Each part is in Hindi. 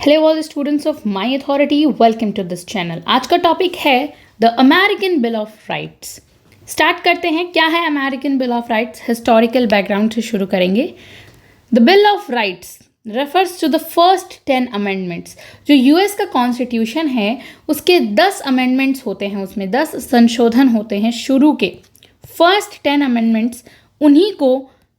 Hello all students of my authority, welcome to this channel. आज का टॉपिक है the American bill of rights. Start करते हैं, क्या है American bill of rights. Historical background से शुरू करेंगे। The bill of rights refers to the first 10 amendments. जो यूएस का कॉन्स्टिट्यूशन है उसके 10 अमेंडमेंट्स होते हैं, उसमें 10 संशोधन होते हैं शुरू के। फर्स्ट 10 अमेंडमेंट्स उन्हीं को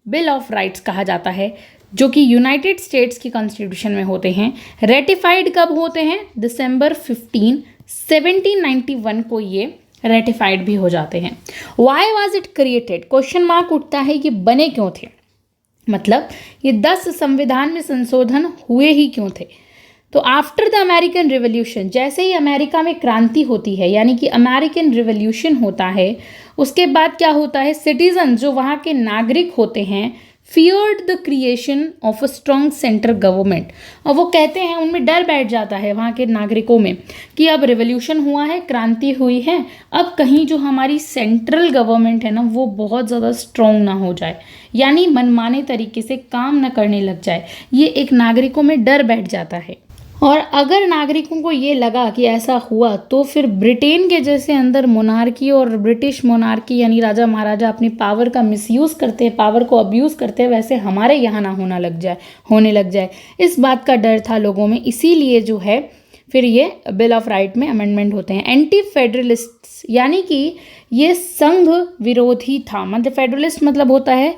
बिल ऑफ राइट्स कहा जाता है, जो कि यूनाइटेड स्टेट्स की कॉन्स्टिट्यूशन में होते हैं। रेटिफाइड कब होते हैं? दिसंबर 15, 1791 को ये रेटिफाइड भी हो जाते हैं। Why was it created? Question mark उठता है कि बने क्यों थे, मतलब ये 10 संविधान में संशोधन हुए ही क्यों थे। तो आफ्टर द अमेरिकन रिवॉल्यूशन, जैसे ही अमेरिका में क्रांति होती है, यानी कि अमेरिकन रिवॉल्यूशन होता है, उसके बाद क्या होता है, सिटीजन जो वहाँ के नागरिक होते हैं feared the creation of a strong central government। और वो कहते हैं, उनमें डर बैठ जाता है वहाँ के नागरिकों में कि अब रिवॉल्यूशन हुआ है, क्रांति हुई है, अब कहीं जो हमारी सेंट्रल गवर्नमेंट है ना वो बहुत ज़्यादा स्ट्रॉन्ग ना हो जाए, यानी मनमाने तरीके से काम ना करने लग जाए। ये एक नागरिकों में डर बैठ जाता है। और अगर नागरिकों को ये लगा कि ऐसा हुआ तो फिर ब्रिटेन के जैसे अंदर मोनार्की और ब्रिटिश मोनार्की यानी राजा महाराजा अपनी पावर का मिसयूज़ करते हैं, पावर को अब्यूज़ करते हैं, वैसे हमारे यहाँ ना होने लग जाए, इस बात का डर था लोगों में। इसीलिए जो है फिर ये बिल ऑफ राइट में अमेंडमेंट होते हैं। एंटी फेडरलिस्ट यानी कि ये संघ विरोधी था। मतलब फेडरलिस्ट मतलब होता है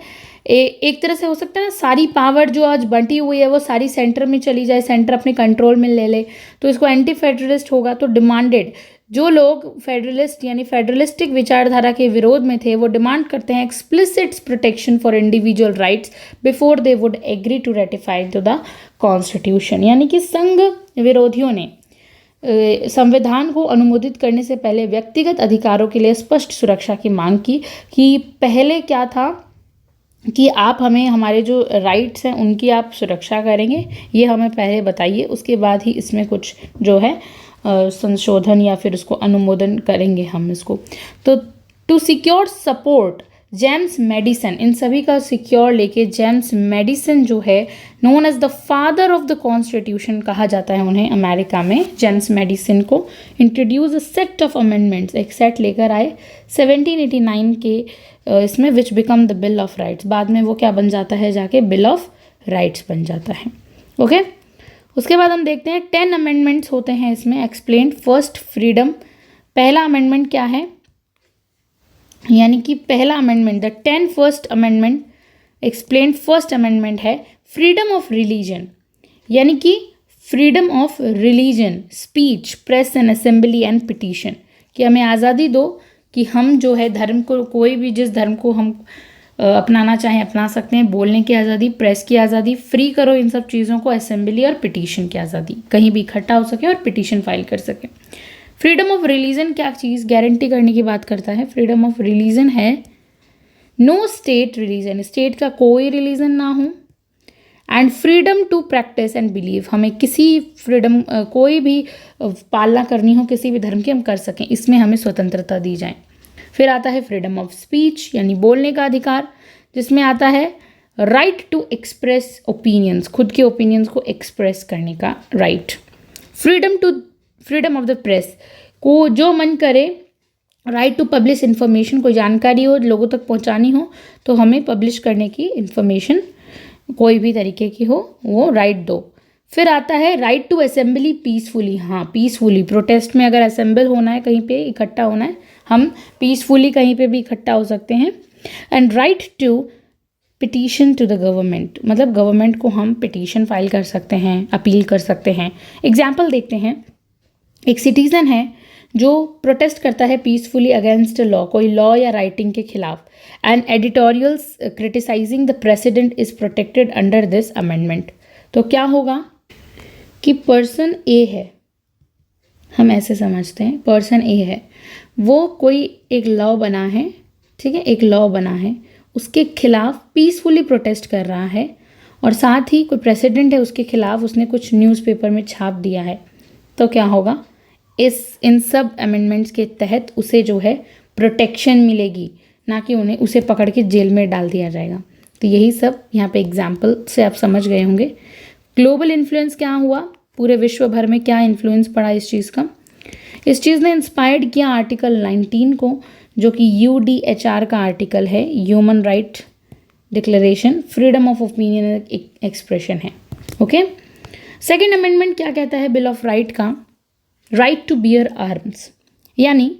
एक तरह से हो सकता है ना, सारी पावर जो आज बंटी हुई है वो सारी सेंटर में चली जाए, सेंटर अपने कंट्रोल में ले ले, तो इसको एंटी फेडरलिस्ट होगा। तो डिमांडेड, जो लोग फेडरलिस्ट यानी फेडरलिस्टिक विचारधारा के विरोध में थे वो डिमांड करते हैं explicit protection for individual rights before they would agree to ratify to the constitution. यानी कि संघ विरोधियों ने संविधान को अनुमोदित करने से पहले व्यक्तिगत अधिकारों के लिए स्पष्ट सुरक्षा की मांग की कि पहले क्या था कि आप हमें हमारे जो राइट्स हैं उनकी आप सुरक्षा करेंगे, ये हमें पहले बताइए, उसके बाद ही इसमें कुछ जो है संशोधन या फिर उसको अनुमोदन करेंगे हम इसको। तो to secure support James Madison, इन सभी का सिक्योर लेके जेम्स मेडिसन जो है known as the father of the constitution कहा जाता है उन्हें अमेरिका में। जेम्स मेडिसन को introduce a set of amendments, एक सेट लेकर आए 1789 के इसमें, which became the bill of rights. बाद में वो क्या बन जाता है, जाके बिल ऑफ राइट्स बन जाता है। ओके उसके बाद हम देखते हैं 10 अमेंडमेंट्स होते हैं इसमें। Explain first freedom. पहला अमेंडमेंट क्या है, यानी कि पहला amendment the 10 first amendment explain first amendment है फ्रीडम ऑफ रिलीजन, यानी कि freedom of religion, speech, press and assembly and petition, कि हमें आज़ादी दो कि हम जो है धर्म को, कोई भी जिस धर्म को हम अपनाना चाहें अपना सकते हैं, बोलने की आज़ादी, प्रेस की आज़ादी, फ्री करो इन सब चीज़ों को, असेंबली और पिटीशन की आज़ादी, कहीं भी इकट्ठा हो सके और पिटीशन फाइल कर सके। फ्रीडम ऑफ रिलीजन क्या चीज़ गारंटी करने की बात करता है? फ्रीडम ऑफ रिलीजन है नो स्टेट रिलीजन, स्टेट का कोई रिलीजन ना हो, and freedom to practice and believe, हमें किसी फ्रीडम कोई भी पालना करनी हो किसी भी धर्म की हम कर सकें, इसमें हमें स्वतंत्रता दी जाए। फिर आता है फ्रीडम ऑफ स्पीच यानी बोलने का अधिकार, जिसमें आता है राइट टू एक्सप्रेस ओपिनियंस, खुद के ओपिनियंस को एक्सप्रेस करने का right. Freedom of the press को जो मन करे, राइट टू पब्लिश इन्फॉर्मेशन, कोई जानकारी हो लोगों तक पहुंचानी हो तो हमें पब्लिश करने की इन्फॉर्मेशन कोई भी तरीके की हो, वो राइट दो। फिर आता है राइट टू असेंबली पीसफुली, हाँ पीसफुली, प्रोटेस्ट में अगर असेंबल होना है, कहीं पे इकट्ठा होना है, हम पीसफुली कहीं पे भी इकट्ठा हो सकते हैं। And right to petition to the government, मतलब गवर्नमेंट को हम पिटीशन फाइल कर सकते हैं, अपील कर सकते हैं। एग्जाम्पल देखते हैं, एक सिटीज़न है जो प्रोटेस्ट करता है पीसफुली अगेंस्ट लॉ, कोई लॉ या राइटिंग के खिलाफ, and editorials criticizing the president is protected under this amendment. तो क्या होगा कि पर्सन ए है, हम ऐसे समझते हैं पर्सन ए है, वो कोई एक लॉ बना है, ठीक है, एक लॉ बना है, उसके खिलाफ पीसफुली प्रोटेस्ट कर रहा है, और साथ ही कोई प्रेसिडेंट है उसके खिलाफ उसने कुछ न्यूज़पेपर में छाप दिया है, तो क्या होगा, इन सब अमेंडमेंट्स के तहत उसे जो है प्रोटेक्शन मिलेगी, ना कि उन्हें उसे पकड़ के जेल में डाल दिया जाएगा। तो यही सब यहाँ पे एग्जाम्पल से आप समझ गए होंगे। ग्लोबल इन्फ्लुएंस क्या हुआ, पूरे विश्व भर में क्या इन्फ्लुएंस पड़ा इस चीज़ का? इस चीज़ ने इंस्पायर्ड किया आर्टिकल 19 को, जो कि UDHR का आर्टिकल है, human right declaration, freedom of opinion expression है। ओके, सेकेंड अमेंडमेंट क्या कहता है बिल ऑफ राइट का? राइट टू बियर आर्म्स, यानी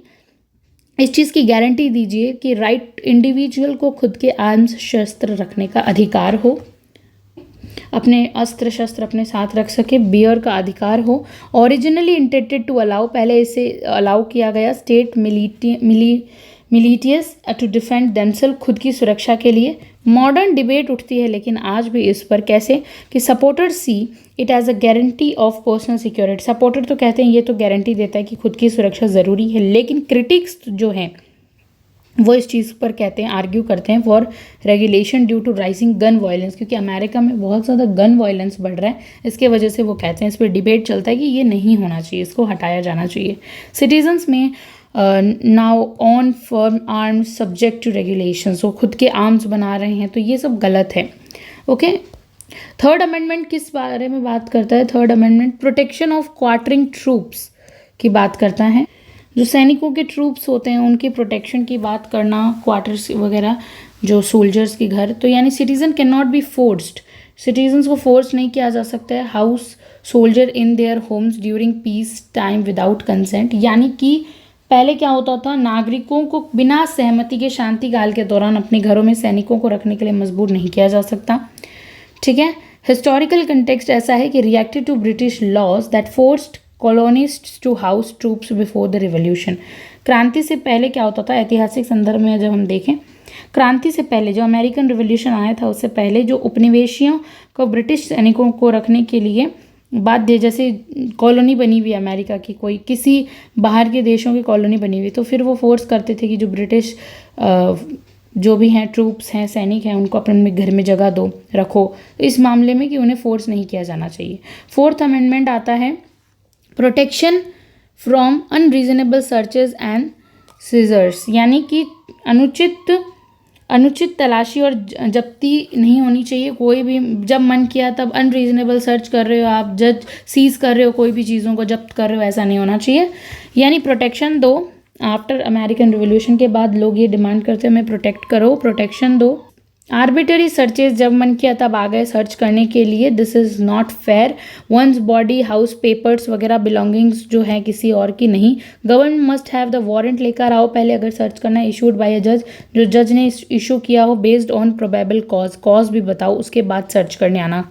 इस चीज़ की गारंटी दीजिए कि राइट इंडिविजुअल को खुद के आर्म्स शस्त्र रखने का अधिकार हो, अपने अस्त्र शस्त्र अपने साथ रख सके, बियर का अधिकार हो। ओरिजिनली इंटेंडेड टू अलाउ, पहले इसे अलाउ किया गया स्टेट मिलिटियस टू डिफेंड देमसेल्फ, खुद की सुरक्षा के लिए। मॉडर्न डिबेट उठती है लेकिन आज भी इस पर, कैसे कि supporter see it as a guarantee of personal security. Supporter तो कहते हैं ये तो गारंटी देता है कि खुद की सुरक्षा ज़रूरी है, लेकिन क्रिटिक्स जो हैं वो इस चीज़ पर कहते हैं, आर्ग्यू करते हैं for regulation due to rising gun violence, क्योंकि अमेरिका में बहुत ज़्यादा गन वायलेंस बढ़ रहा है, इसके वजह से वो कहते हैं, इस पर डिबेट चलता है कि ये नहीं होना चाहिए, इसको हटाया जाना चाहिए। सिटीजन्स में now on firm arms subject to regulations, वो खुद के आर्म्स बना रहे हैं, तो ये सब गलत है। ओके, थर्ड अमेंडमेंट किस बारे में बात करता है? Third amendment protection of quartering troops की बात करता है। जो सैनिकों के ट्रूप्स होते हैं उनकी प्रोटेक्शन की बात करना, क्वार्टर्स वगैरह जो सोल्जर्स के घर, तो यानी citizen can not be forced, citizens को फोर्स नहीं किया जा सकता है house soldier in their homes during peace time without consent. यानी कि पहले क्या होता था, नागरिकों को बिना सहमति के शांति काल के दौरान अपने घरों में सैनिकों को रखने के लिए मजबूर नहीं किया जा सकता। ठीक है, हिस्टोरिकल कंटेक्स्ट ऐसा है कि reacted to British laws that forced colonists to house troops before the revolution. क्रांति से पहले क्या होता था, ऐतिहासिक संदर्भ में जब हम देखें, क्रांति से पहले जो अमेरिकन रिवॉल्यूशन आया था उससे पहले जो उपनिवेशियों को ब्रिटिश सैनिकों को रखने के लिए बाध्य, जैसे कॉलोनी बनी हुई अमेरिका की, कोई किसी बाहर के देशों की कॉलोनी बनी हुई, तो फिर वो फोर्स करते थे कि जो ब्रिटिश जो भी हैं ट्रूप्स हैं, सैनिक हैं, उनको अपने घर में जगह दो, रखो, इस मामले में कि उन्हें फोर्स नहीं किया जाना चाहिए। फोर्थ अमेंडमेंट आता है protection from unreasonable searches and seizures, यानी कि अनुचित तलाशी और जब्ती नहीं होनी चाहिए। कोई भी जब मन किया तब अनरीजनेबल सर्च कर रहे हो आप, जज सीज कर रहे हो, कोई भी चीज़ों को जब्त कर रहे हो, ऐसा नहीं होना चाहिए। यानी प्रोटेक्शन दो। आफ्टर अमेरिकन रिवॉल्यूशन के बाद लोग ये डिमांड करते हैं हमें प्रोटेक्ट करो, प्रोटेक्शन दो। आर्बिटरी सर्चेज, जब मन किया तब आ गए सर्च करने के लिए, this is not fair. One's body, house, papers वगैरह बिलोंगिंग्स जो है किसी और की नहीं। Government must have the warrant लेकर आओ पहले अगर सर्च करना है, इशूड बाय अ जज, जो जज ने इशू किया हो, बेस्ड ऑन प्रोबेबल कॉज भी बताओ, उसके बाद सर्च करने आना।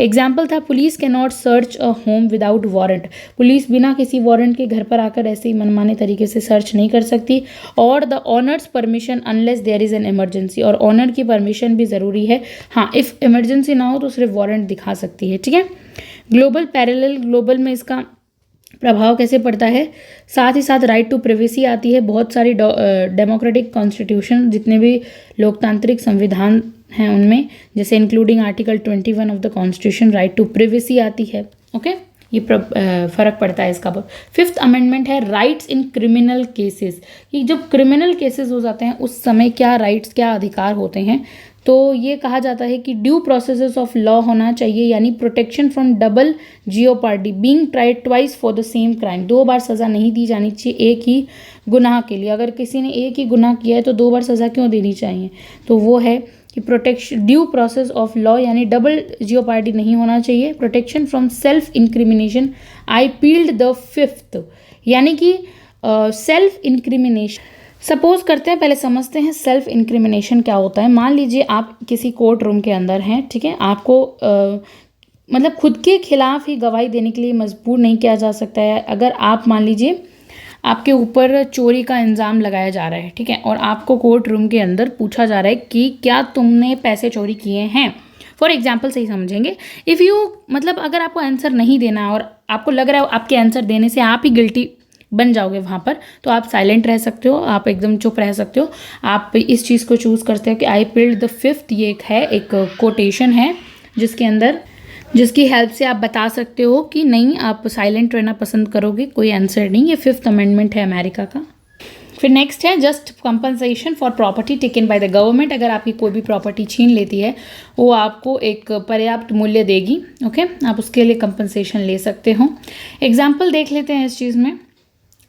एग्जाम्पल था police can not search a home without warrant, police बिना किसी वारंट के घर पर आकर ऐसे ही मनमाने तरीके से सर्च नहीं कर सकती। और the owner's permission unless there is an emergency, और ऑनर की परमिशन भी ज़रूरी है। हाँ, इफ़ इमरजेंसी ना हो तो सिर्फ वारंट दिखा सकती है। ठीक है, ग्लोबल पैरेलल, ग्लोबल में इसका प्रभाव कैसे पड़ता है? साथ ही साथ राइट टू प्राइवेसी आती है। बहुत सारी डेमोक्रेटिक कॉन्स्टिट्यूशन, जितने भी लोकतांत्रिक संविधान हैं उनमें, जैसे including article 21 of the constitution, right to privacy आती है। ओके, ये फ़र्क पड़ता है इसका। फिफ्थ अमेंडमेंट है राइट्स इन क्रिमिनल केसेस, कि जब क्रिमिनल केसेस हो जाते हैं उस समय क्या राइट्स, क्या अधिकार होते हैं। तो ये कहा जाता है कि ड्यू प्रोसेसेस ऑफ लॉ होना चाहिए, यानी protection from double jeopardy, being tried twice for the same crime, 2 बार सज़ा नहीं दी जानी चाहिए एक ही गुनाह के लिए। अगर किसी ने एक ही गुनाह किया है तो 2 बार सज़ा क्यों देनी चाहिए? तो वो है कि protection, due process of law, यानी डबल जियोपार्डी नहीं होना चाहिए। Protection from self incrimination, I peeled the fifth, यानी कि सेल्फ इंक्रिमिनेशन। सपोज करते हैं, पहले समझते हैं सेल्फ इंक्रिमिनेशन क्या होता है। मान लीजिए आप किसी कोर्ट रूम के अंदर हैं, ठीक है, आपको मतलब खुद के खिलाफ ही गवाही देने के लिए मजबूर नहीं किया जा सकता है। अगर आप मान लीजिए आपके ऊपर चोरी का इल्ज़ाम लगाया जा रहा है, ठीक है, और आपको कोर्ट रूम के अंदर पूछा जा रहा है कि क्या तुमने पैसे चोरी किए हैं, फॉर एग्जाम्पल से ही समझेंगे। इफ़ यू, मतलब अगर आपको आंसर नहीं देना और आपको लग रहा है आपके आंसर देने से आप ही गिल्टी बन जाओगे वहाँ पर, तो आप साइलेंट रह सकते हो, आप एकदम चुप रह सकते हो। आप इस चीज़ को चूज़ करते हो कि आई पील्ड द फिफ्थ, ये एक कोटेशन है जिसके अंदर, जिसकी हेल्प से आप बता सकते हो कि नहीं, आप साइलेंट रहना पसंद करोगे, कोई आंसर नहीं। ये फिफ्थ अमेंडमेंट है अमेरिका का। फिर नेक्स्ट है just compensation for property taken by the government. अगर आपकी कोई भी प्रॉपर्टी छीन लेती है वो आपको एक पर्याप्त मूल्य देगी। ओके, आप उसके लिए कंपनसेशन ले सकते हो। एग्जाम्पल देख लेते हैं इस चीज़ में,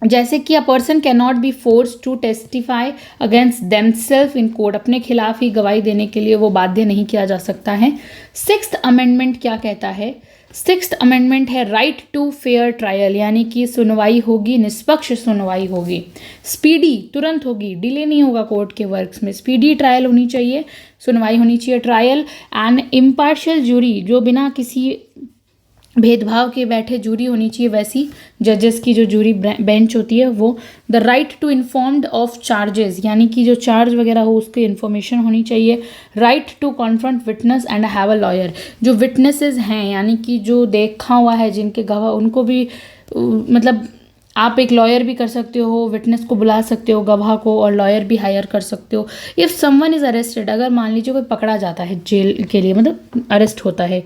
जैसे कि a person can not be force to testify against themself in court. अपने खिलाफ ही गवाही देने के लिए वो बाध्य नहीं किया जा सकता है। सिक्स्थ अमेंडमेंट क्या कहता है? सिक्स्थ अमेंडमेंट है राइट टू फेयर ट्रायल, यानी कि सुनवाई होगी, निष्पक्ष सुनवाई होगी, स्पीडी, तुरंत होगी, डिले नहीं होगा कोर्ट के वर्क्स में, स्पीडी ट्रायल होनी चाहिए, सुनवाई होनी चाहिए, ट्रायल एंड इम्पार्शियल जूरी, जो बिना किसी भेदभाव के बैठे जूरी होनी चाहिए, वैसी जजेस की जो जूरी बेंच होती है वो। The right to informed of charges, यानी कि जो चार्ज वगैरह हो उसकी इन्फॉर्मेशन होनी चाहिए। Right to confront witness and have a lawyer, जो विटनेसेस हैं यानी कि जो देखा हुआ है, जिनके गवाह, उनको भी मतलब आप एक लॉयर भी कर सकते हो, विटनेस को बुला सकते हो, गवाह को, और लॉयर भी हायर कर सकते हो। इफ़ समवन इज़ अरेस्टेड, अगर मान लीजिए कोई पकड़ा जाता है जेल के लिए, मतलब अरेस्ट होता है,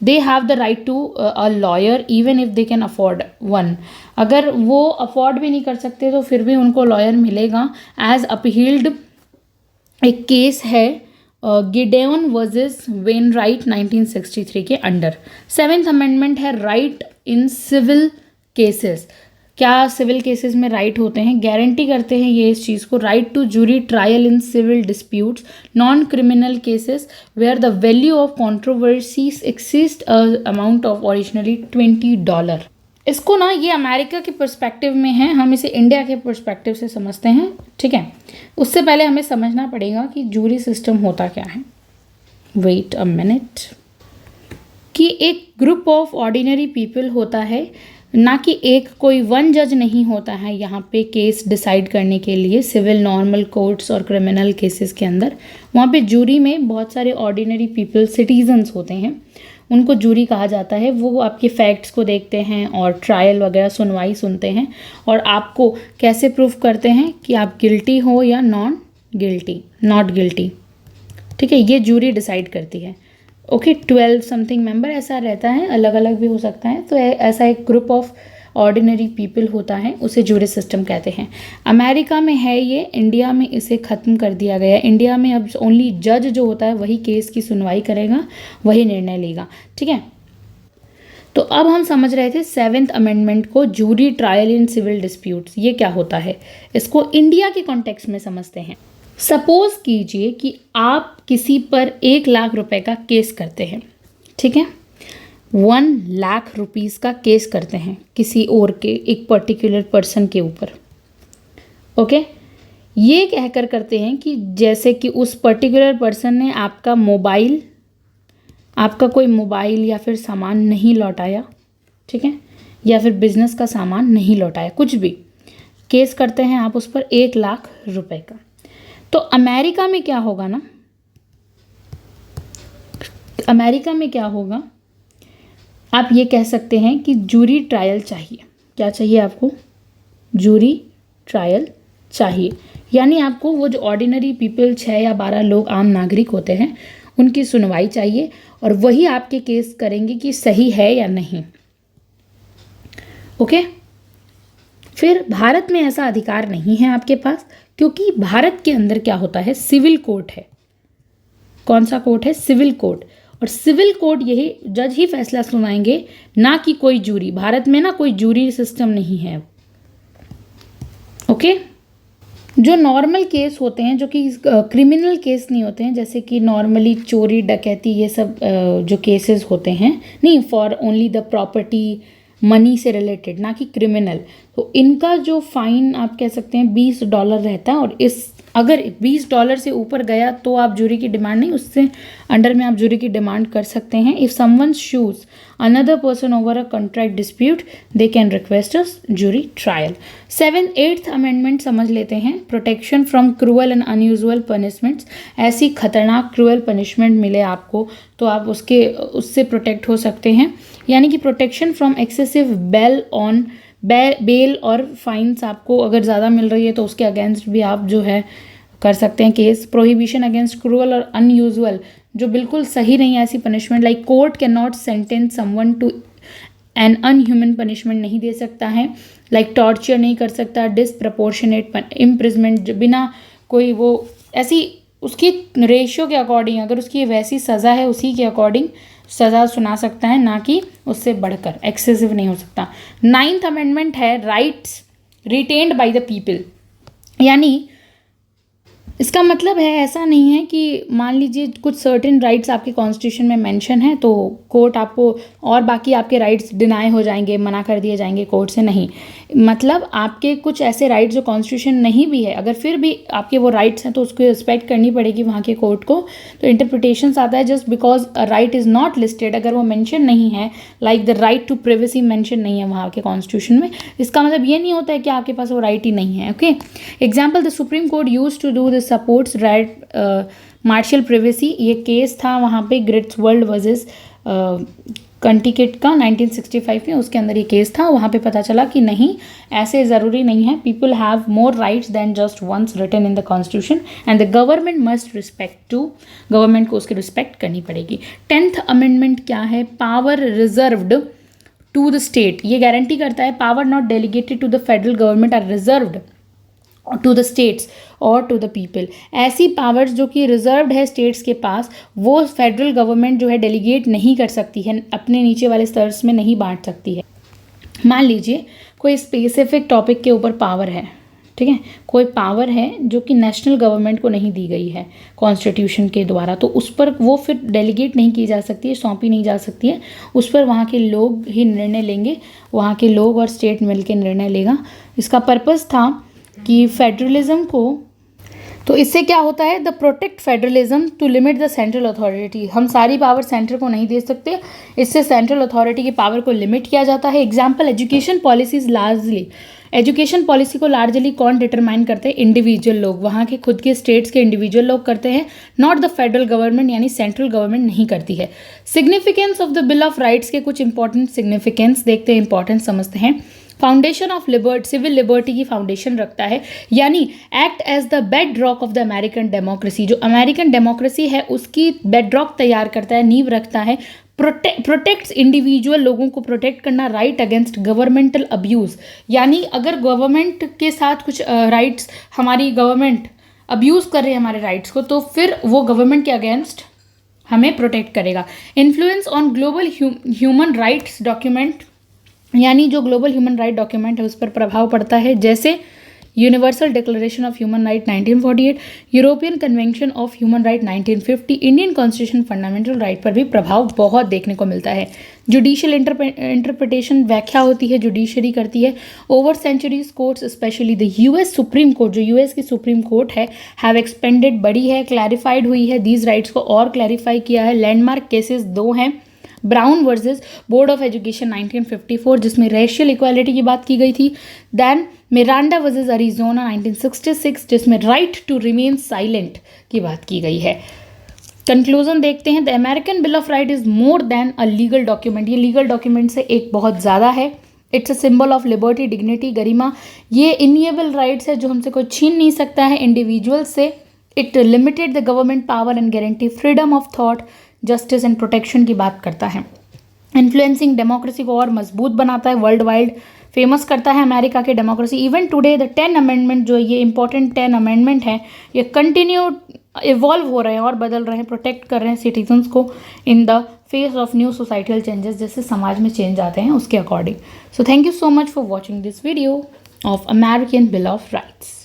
they have the right to a lawyer even if they can afford one. अगर वो अफोर्ड भी नहीं कर सकते तो फिर भी उनको लॉयर मिलेगा। एज अपील्ड एक केस है गिडेन वर्सेस वेनराइट 1963 के अंडर। सेवेंथ अमेंडमेंट है राइट इन सिविल केसेस। क्या सिविल केसेस में राइट होते हैं? गारंटी करते हैं ये इस चीज़ को, right to jury trial in civil disputes, non criminal cases where the value of controversies exceed amount of originally $20। इसको ना ये अमेरिका के पर्सपेक्टिव में है, हम इसे इंडिया के पर्सपेक्टिव से समझते हैं, ठीक है। उससे पहले हमें समझना पड़ेगा कि जूरी सिस्टम होता क्या है। वेट अ मिनट, कि एक ग्रुप ऑफ ऑर्डिनरी पीपल होता है, ना कि एक कोई वन जज नहीं होता है यहाँ पे केस डिसाइड करने के लिए सिविल नॉर्मल कोर्ट्स और क्रिमिनल केसेस के अंदर। वहाँ पे जूरी में बहुत सारे ऑर्डिनरी पीपल, सिटीजन्स होते हैं, उनको जूरी कहा जाता है। वो आपके फैक्ट्स को देखते हैं और ट्रायल वगैरह सुनवाई सुनते हैं और आपको कैसे प्रूफ करते हैं कि आप गिल्टी हो या नॉट गिल्टी, ठीक है। ये जूरी डिसाइड करती है। ओके, 12 समथिंग मेंबर ऐसा रहता है, अलग अलग भी हो सकता है। तो ऐसा एक ग्रुप ऑफ ऑर्डिनरी पीपल होता है, उसे जूरी सिस्टम कहते हैं। अमेरिका में है ये, इंडिया में इसे ख़त्म कर दिया गया है। इंडिया में अब ओनली जज जो होता है वही केस की सुनवाई करेगा, वही निर्णय लेगा, ठीक है। तो अब हम समझ रहे थे सेवेंथ अमेंडमेंट को, jury trial in civil disputes, ये क्या होता है, इसको इंडिया के कॉन्टेक्स्ट में समझते हैं। सपोज कीजिए कि आप किसी पर 1 लाख रुपए का केस करते हैं, ठीक है, 1 लाख रुपीज़ का केस करते हैं किसी और के, एक पर्टिकुलर पर्सन के ऊपर। ओके, ये कहकर करते हैं कि जैसे कि उस पर्टिकुलर पर्सन ने आपका कोई मोबाइल या फिर सामान नहीं लौटाया, ठीक है, या फिर बिजनेस का सामान नहीं लौटाया, कुछ भी केस करते हैं आप उस पर 1 लाख रुपए का। तो अमेरिका में क्या होगा ना, अमेरिका में क्या होगा, आप ये कह सकते हैं कि जूरी ट्रायल चाहिए। क्या चाहिए आपको? जूरी ट्रायल चाहिए, यानी आपको वो जो ऑर्डिनरी पीपल 6 या 12 लोग आम नागरिक होते हैं उनकी सुनवाई चाहिए और वही आपके केस करेंगे कि सही है या नहीं। ओके, फिर भारत में ऐसा अधिकार नहीं है आपके पास, क्योंकि भारत के अंदर क्या होता है, सिविल कोर्ट है। कौन सा कोर्ट है? Civil court. और सिविल कोर्ट यही जज ही फैसला सुनाएंगे, ना कि कोई जूरी। भारत में ना कोई जूरी सिस्टम नहीं है। ओके, जो नॉर्मल केस होते हैं, जो कि क्रिमिनल केस नहीं होते हैं, जैसे कि नॉर्मली चोरी डकैती ये सब जो केसेस होते हैं, नहीं, for only the property money से रिलेटेड, ना कि क्रिमिनल, तो इनका जो फाइन आप कह सकते हैं $20 रहता है। और अगर $20 से ऊपर गया तो आप जूरी की डिमांड नहीं, उससे अंडर में आप जूरी की डिमांड कर सकते हैं। If someone sues another person over a contract dispute they can request a jury trial. 8th amendment समझ लेते हैं, protection from cruel and unusual punishments. ऐसी खतरनाक क्रूअल पनिशमेंट मिले आपको तो आप उससे प्रोटेक्ट हो सकते हैं, यानी कि प्रोटेक्शन फ्रॉम एक्सेसिव बेल और फाइन्स आपको अगर ज़्यादा मिल रही है तो उसके अगेंस्ट भी आप जो है कर सकते हैं केस। प्रोहिबिशन अगेंस्ट क्रूअल और अनयूजुअल, जो बिल्कुल सही नहीं है ऐसी punishment, like court can not sentence someone to an inhuman punishment नहीं दे सकता है, लाइक टॉर्चर नहीं कर सकता, डिसप्रपोर्शनेट इम्प्रिजमेंट, बिना कोई वो ऐसी उसकी रेशियो के अकॉर्डिंग, अगर उसकी वैसी सज़ा है उसी के अकॉर्डिंग सज़ा सुना सकता है, ना कि उससे बढ़कर, एक्सेसिव नहीं हो सकता। 9th अमेंडमेंट है rights retained by the people, यानी इसका मतलब है ऐसा नहीं है कि मान लीजिए कुछ सर्टेन राइट्स आपके कॉन्स्टिट्यूशन में मेंशन है तो कोर्ट आपको और बाकी आपके राइट्स डिनाई हो जाएंगे, मना कर दिए जाएंगे कोर्ट से, नहीं। मतलब आपके कुछ ऐसे राइट्स जो कॉन्स्टिट्यूशन नहीं भी है, अगर फिर भी आपके वो राइट्स हैं तो उसको रिस्पेक्ट करनी पड़ेगी वहाँ के कोर्ट को। तो इंटरप्रिटेशंस आता है just because a right is not listed, अगर वो मेंशन नहीं है, like the right to privacy mention नहीं है वहाँ के कॉन्स्टिट्यूशन में, इसका मतलब ये नहीं होता है कि आपके पास वो राइट ही नहीं है। Okay, example, the supreme court use to do this supports right marital privacy, ये केस था वहाँ पे ग्रिट्सवर्ल्ड वर्सेस कंटिकेट का 1965 में, उसके अंदर ये केस था। वहाँ पे पता चला कि नहीं, ऐसे ज़रूरी नहीं है, people have more rights than just ones written in the constitution and the government must respect to, गवर्नमेंट को उसकी रिस्पेक्ट करनी पड़ेगी। 10th अमेंडमेंट क्या है? Power reserved to the state, ये गारंटी करता है power not delegated to the federal government are reserved to the states और टू द पीपल। ऐसी पावर्स जो कि रिजर्व्ड है स्टेट्स के पास, वो फेडरल गवर्नमेंट जो है डेलीगेट नहीं कर सकती है, अपने नीचे वाले स्टर्स में नहीं बांट सकती है। मान लीजिए कोई स्पेसिफिक टॉपिक के ऊपर पावर है, ठीक है, कोई पावर है जो कि नेशनल गवर्नमेंट को नहीं दी गई है कॉन्स्टिट्यूशन के द्वारा, तो उस पर वो फिर डेलीगेट नहीं की जा सकती है, सौंपी नहीं जा सकती है, उस पर वहाँ के लोग ही निर्णय लेंगे, वहाँ के लोग और स्टेट मिलकर निर्णय लेगा। इसका पर्पस था कि फेडरलिज्म को, तो इससे क्या होता है, the protect federalism to limit the central authority, हम सारी पावर सेंटर को नहीं दे सकते, इससे सेंट्रल अथॉरिटी की पावर को लिमिट किया जाता है। Example, education policies largely, education policy को लार्जली कौन डिटरमाइन करते हैं? इंडिविजुअल लोग, वहाँ के खुद के स्टेट्स के इंडिविजुअल लोग करते हैं, नॉट द फेडरल गवर्नमेंट, यानी सेंट्रल गवर्नमेंट नहीं करती है। Significance of the bill of rights के कुछ इंपॉर्टेंट सिग्निफिकेंस देखते हैं, इंपॉर्टेंस समझते हैं। Foundation of liberty, civil liberty की फाउंडेशन रखता है, यानी act as the bedrock of the American democracy, जो अमेरिकन डेमोक्रेसी है उसकी बेड रॉक तैयार करता है, नींव रखता है। प्रोटेक्ट्स इंडिविजुअल, लोगों को प्रोटेक्ट करना, राइट अगेंस्ट गवर्नमेंटल अब्यूज़, यानी अगर गवर्नमेंट के साथ कुछ राइट्स, हमारी गवर्नमेंट अब्यूज़ कर रहे हैं हमारे राइट्स को, तो फिर वो गवर्नमेंट के अगेंस्ट हमें प्रोटेक्ट करेगा। Influence on global human rights document, यानी जो ग्लोबल ह्यूमन राइट डॉक्यूमेंट है उस पर प्रभाव पड़ता है, जैसे universal declaration of human right 1948, European convention of human right 1950, Indian constitution fundamental right पर भी प्रभाव बहुत देखने को मिलता है। जुडिशियल इंटरप्रिटेशन, व्याख्या होती है, जुडिशरी करती है। Over centuries courts, specially the US supreme court, जो यूएस की सुप्रीम कोर्ट है, हैव एक्सपेंडेड, बड़ी है, क्लैरिफाइड हुई है, दीज राइट्स को और क्लैरिफाई किया है। लैंडमार्क केसेस 2 हैं, brown versus board of education 1954, जिसमें रेशियल इक्वालिटी की बात की गई थी। दैन मिरांडा वर्सेस अरिजोना 1966, जिसमें राइट टू रिमेन साइलेंट की बात की गई है। कंक्लूजन देखते हैं, the American bill of right is more than a legal document, ये लीगल डॉक्यूमेंट से एक बहुत ज़्यादा है। It's a symbol of liberty, dignity, गरिमा, ये इनिएबल राइट्स है जो हमसे कोई छीन नहीं सकता है इंडिविजुअल से। It limited the government power and guarantee freedom of thought, justice and protection की बात करता है। इन्फ्लुएंसिंग डेमोक्रेसी को और मजबूत बनाता है, वर्ल्ड वाइड फेमस करता है अमेरिका के democracy. Even today the 10 amendment, जो ये इंपॉर्टेंट 10 अमेंडमेंट है, ये कंटिन्यू इवॉल्व हो रहे हैं और बदल रहे हैं, प्रोटेक्ट कर रहे हैं सिटीजन्स को in the face of new societal changes, जैसे समाज में चेंज आते हैं उसके according. So thank you so much for watching this video of American bill of rights.